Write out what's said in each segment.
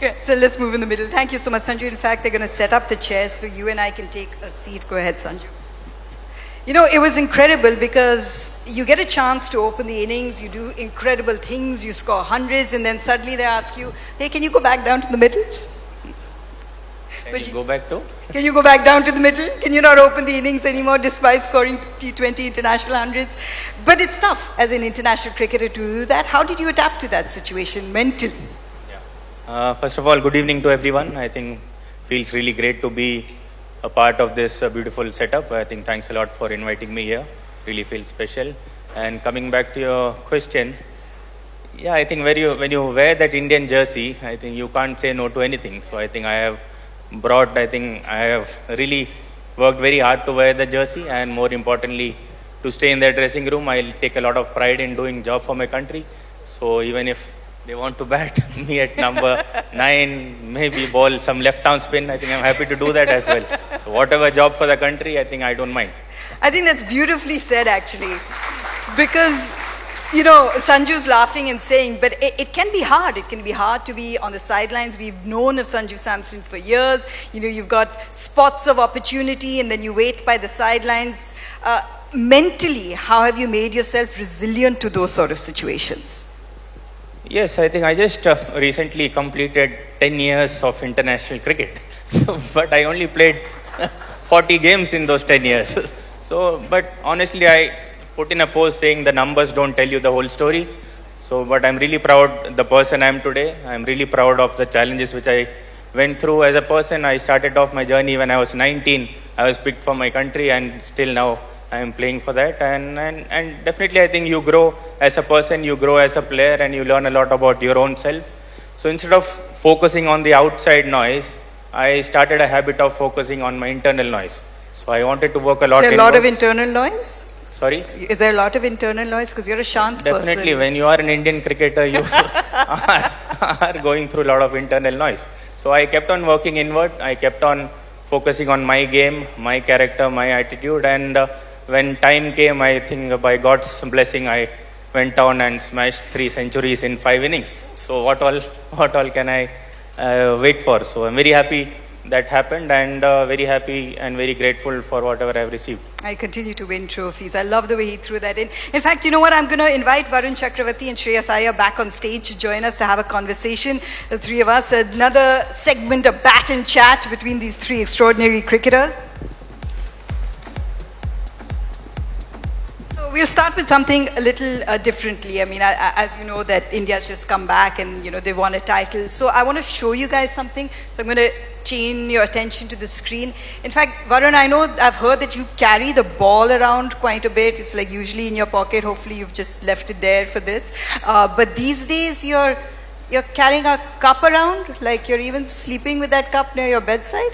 Okay, so let's move in the middle. Thank you so much, Sanju. In fact, they're going to set up the chairs so you and I can take a seat. Go ahead, Sanju. You know, it was incredible because you get a chance to open the innings, you do incredible things, you score hundreds, and then suddenly they ask you, hey, can you go back down to the middle? Can you go back to? Can you go back down to the middle? Can you not open the innings anymore despite scoring T20 international hundreds? But it's tough as an international cricketer to do that. How did you adapt to that situation mentally? First of all, good evening to everyone. I think feels really great to be a part of this beautiful setup. I think thanks a lot for inviting me here. Really feels special. And coming back to your question, yeah, I think when you wear that Indian jersey, I think you can't say no to anything. So I think I have really worked very hard to wear the jersey, and more importantly, to stay in their dressing room. I'll take a lot of pride in doing job for my country. So even if they want to bat me at number 9, maybe bowl some left-arm spin, I think I'm happy to do that as well. So whatever job for the country, I think I don't mind. I think that's beautifully said, actually, because, you know, Sanju's laughing and saying, but it can be hard. It can be hard to be on the sidelines. We've known of Sanju Samson for years. You know, you've got spots of opportunity and then you wait by the sidelines. Mentally, how have you made yourself resilient to those sort of situations? Yes, I think I just recently completed 10 years of international cricket. But I only played 40 games in those 10 years. But honestly, I put in a post saying the numbers don't tell you the whole story. But I'm really proud the person I am today. I'm really proud of the challenges which I went through as a person. I started off my journey when I was 19. I was picked for my country, and still now I am playing for that. And definitely I think you grow as a person, you grow as a player, and you learn a lot about your own self. So instead of focusing on the outside noise, I started a habit of focusing on my internal noise. So I wanted to work a lot. Is there a lot of internal noise? Sorry? Is there a lot of internal noise? Because you're a shant person. Definitely. When you are an Indian cricketer, you are going through a lot of internal noise. So I kept on working inward. I kept on focusing on my game, my character, my attitude. And when time came, I think by God's blessing, I went down and smashed 3 centuries in 5 innings. So what all can I wait for? So I'm very happy that happened, and very happy and very grateful for whatever I've received. I continue to win trophies. I love the way he threw that in. In fact, you know what? I'm going to invite Varun Chakravarti and Shreyas Iyer back on stage to join us to have a conversation. The three of us, another segment of bat and chat between these 3 extraordinary cricketers. We'll start with something a little differently. I mean, as you know, that India's just come back and, you know, they won a title. So I want to show you guys something. So I'm going to chain your attention to the screen. In fact, Varun, I've heard that you carry the ball around quite a bit. It's like usually in your pocket. Hopefully you've just left it there for this. But these days you're carrying a cup around, like you're even sleeping with that cup near your bedside?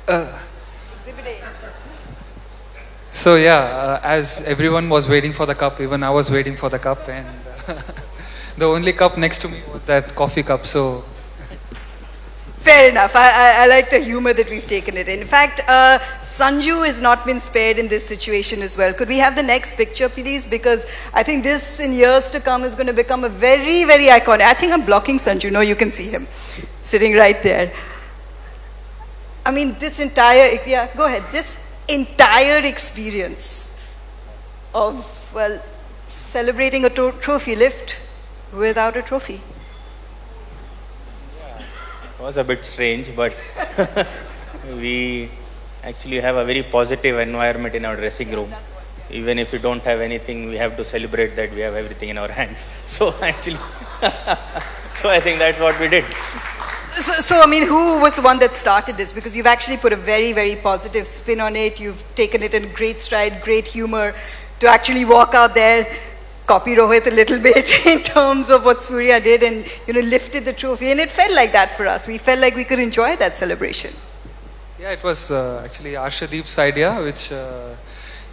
Exhibit A. So yeah, as everyone was waiting for the cup, even I was waiting for the cup, and the only cup next to me was that coffee cup. So fair enough. I like the humor that we've taken it in. In fact, Sanju has not been spared in this situation as well. Could we have the next picture, please? Because I think this, in years to come, is going to become a very, very iconic. I think I'm blocking Sanju. No, you can see him sitting right there. I mean, this entire, yeah, go ahead. This entire experience of, well, celebrating a trophy lift without a trophy. Yeah, it was a bit strange, but we actually have a very positive environment in our dressing room. Even if we don't have anything, we have to celebrate that we have everything in our hands. So actually, so I think that's what we did. So, I mean, who was the one that started this? Because you've actually put a very, very positive spin on it. You've taken it in great stride, great humor, to actually walk out there, copy Rohit a little bit in terms of what Surya did, and, you know, lifted the trophy. And it felt like that for us. We felt like we could enjoy that celebration. yeah, it was actually Arshadip's idea, which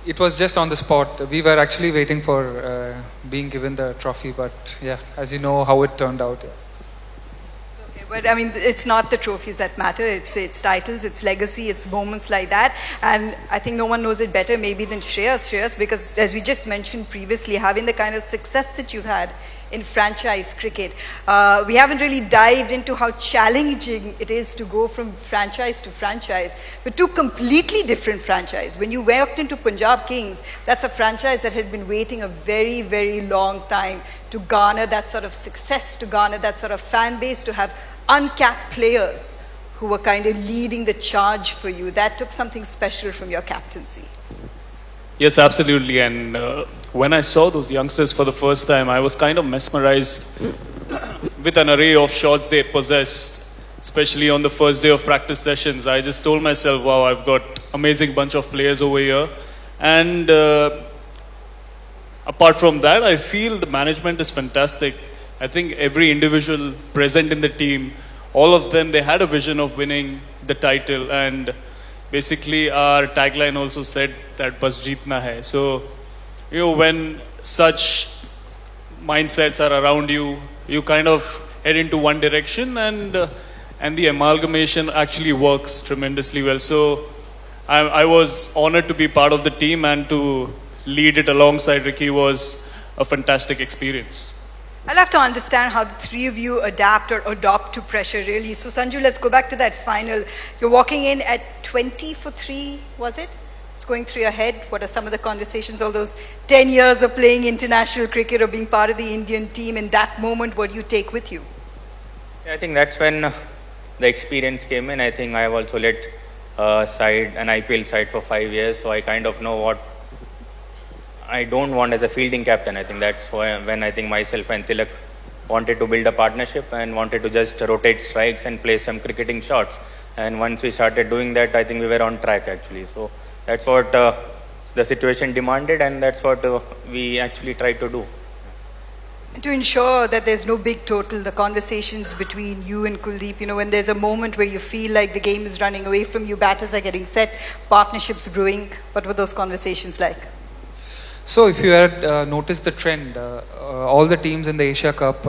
it was just on the spot. We were actually waiting for being given the trophy, but yeah, as you know how it turned out. Yeah. But I mean, it's not the trophies that matter. It's titles, it's legacy, it's moments like that. And I think no one knows it better maybe than Shreyas, because as we just mentioned previously, having the kind of success that you've had in franchise cricket. We haven't really dived into how challenging it is to go from franchise to franchise, but two completely different franchises. When you walked into Punjab Kings, that's a franchise that had been waiting a very, very long time to garner that sort of success, to garner that sort of fan base, to have uncapped players who were kind of leading the charge for you. That took something special from your captaincy. Yes, absolutely. And when I saw those youngsters for the first time, I was kind of mesmerized with an array of shots they possessed, especially on the first day of practice sessions. I just told myself, wow, I've got amazing bunch of players over here. And apart from that, I feel the management is fantastic. I think every individual present in the team, all of them, they had a vision of winning the title. And basically, our tagline also said that bas jeetna hai. So, when such mindsets are around you, you kind of head into one direction, and the amalgamation actually works tremendously well. So, I was honored to be part of the team, and to lead it alongside Ricky was a fantastic experience. I'll have to understand how the three of you adapt or adopt to pressure, really. So, Sanju, let's go back to that final. You're walking in at 20 for 3, was it? It's going through your head. What are some of the conversations, all those 10 years of playing international cricket or being part of the Indian team? In that moment, what do you take with you? I think that's when the experience came in. I think I have also led an IPL side for 5 years, so I kind of know what I don't want as a fielding captain. I think that's when I think myself and Tilak wanted to build a partnership and wanted to just rotate strikes and play some cricketing shots. And once we started doing that, I think we were on track actually. So that's what the situation demanded, and that's what we actually tried to do. And to ensure that there's no big total, the conversations between you and Kuldeep, when there's a moment where you feel like the game is running away from you, batters are getting set, partnerships brewing, what were those conversations like? So if you had noticed the trend, all the teams in the Asia Cup,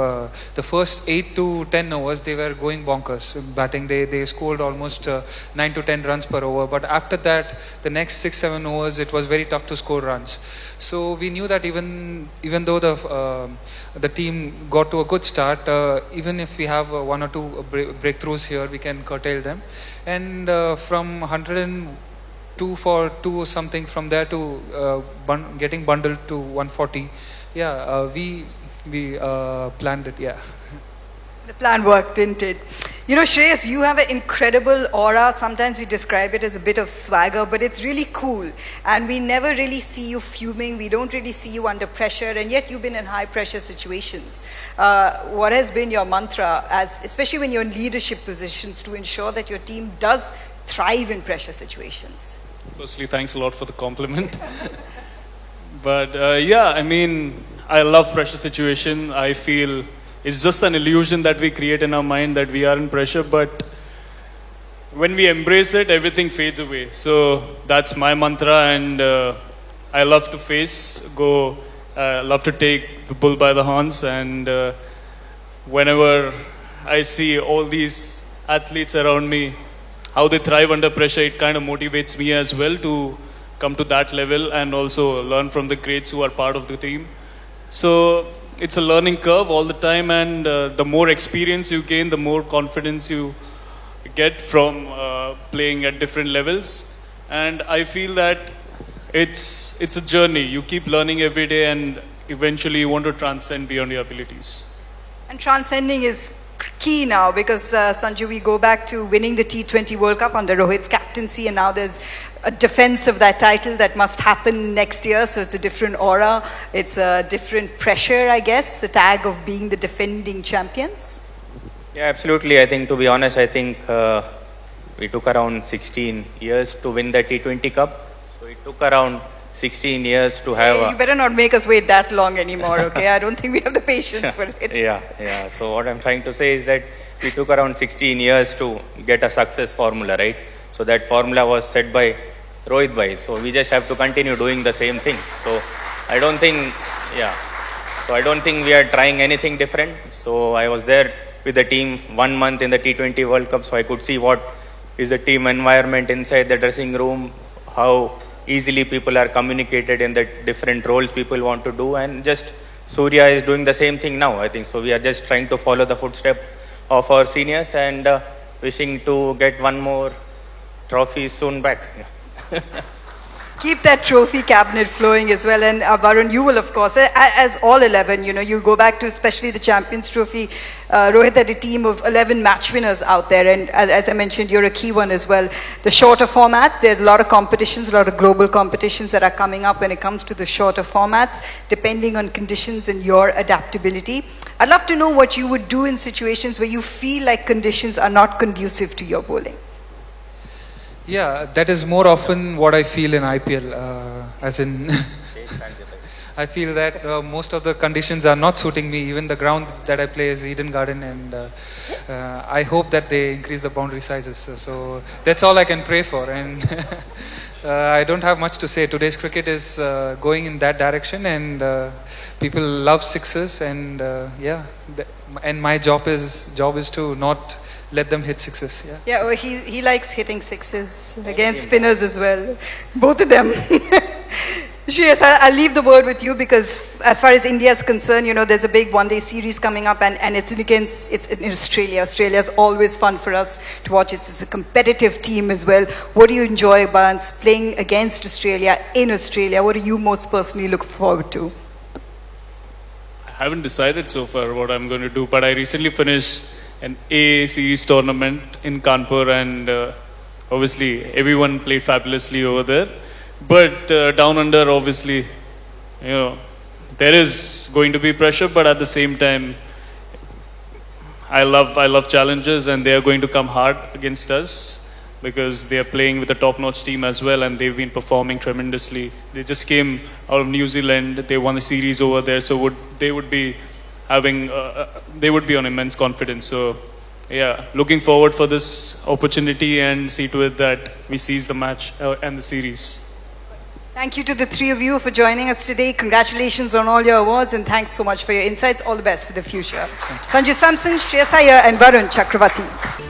the first 8 to 10 overs, they were going bonkers batting. They scored almost 9 to 10 runs per over. But after that, the next 6-7 overs, it was very tough to score runs. So we knew that even though the team got to a good start, even if we have 1 or 2 breakthroughs here, we can curtail them. And from 102 for 2 or something, from there to getting bundled to 140, we planned it. The plan worked, didn't it? Shreyas, you have an incredible aura. Sometimes we describe it as a bit of swagger, but it's really cool. And we never really see you fuming. We don't really see you under pressure, and yet you've been in high pressure situations. What has been your mantra, especially when you're in leadership positions, to ensure that your team does thrive in pressure situations? Firstly, thanks a lot for the compliment. But I love pressure situation. I feel it's just an illusion that we create in our mind that we are in pressure, but when we embrace it, everything fades away. So that's my mantra, and I love to love to take the bull by the horns, and whenever I see all these athletes around me, how they thrive under pressure, it kind of motivates me as well to come to that level and also learn from the greats who are part of the team. So it's a learning curve all the time, and the more experience you gain, the more confidence you get from playing at different levels. And I feel that it's a journey. You keep learning every day, and eventually you want to transcend beyond your abilities. And transcending is key now, because Sanju, we go back to winning the T20 World Cup under Rohit's captaincy, and now there's a defense of that title that must happen next year. So it's a different aura, it's a different pressure, I guess, the tag of being the defending champions. Yeah, absolutely. I think, to be honest, we took around 16 years to win the T20 Cup. So it took around 16 years to have You better not make us wait that long anymore, okay? I don't think we have the patience for it. Yeah. So what I'm trying to say is that we took around 16 years to get a success formula, right? So that formula was set by Rohit bhai. So we just have to continue doing the same things. So I don't think we are trying anything different. So I was there with the team 1 month in the T20 World Cup, so I could see what is the team environment inside the dressing room, how easily people are communicated in the different roles people want to do, and just Surya is doing the same thing now, I think. So we are just trying to follow the footsteps of our seniors and wishing to get one more trophy soon back. Yeah. Keep that trophy cabinet flowing as well. And Varun, you will, of course, as all 11, you go back to especially the Champions Trophy. Rohit had a team of 11 match winners out there. And as I mentioned, you're a key one as well. The shorter format, there's a lot of competitions, a lot of global competitions that are coming up when it comes to the shorter formats, depending on conditions and your adaptability. I'd love to know what you would do in situations where you feel like conditions are not conducive to your bowling. Yeah, that is more often what I feel in IPL, as in I feel that most of the conditions are not suiting me. Even the ground that I play is Eden Garden, and I hope that they increase the boundary sizes. So that's all I can pray for, and I don't have much to say. Today's cricket is going in that direction, and people love sixes, and yeah, and my job is to not let them hit sixes. Yeah. Yeah, well, he likes hitting sixes against spinners as well. Both of them. Shreyas, I'll leave the word with you because as far as India is concerned, there's a big one-day series coming up and it's in Australia. Australia's always fun for us to watch. It's a competitive team as well. What do you enjoy about playing against Australia in Australia? What do you most personally look forward to? I haven't decided so far what I'm going to do, but I recently finished an A series tournament in Kanpur, and obviously everyone played fabulously over there. But down under, obviously, there is going to be pressure, but at the same time, I love challenges, and they are going to come hard against us because they are playing with a top-notch team as well, and they've been performing tremendously. They just came out of New Zealand; they won the series over there, so they would be on immense confidence. So, yeah, looking forward for this opportunity and see to it that we seize the match and the series. Thank you to the three of you for joining us today. Congratulations on all your awards and thanks so much for your insights. All the best for the future. Sanju Samson, Shreyas Iyer and Varun Chakravarti.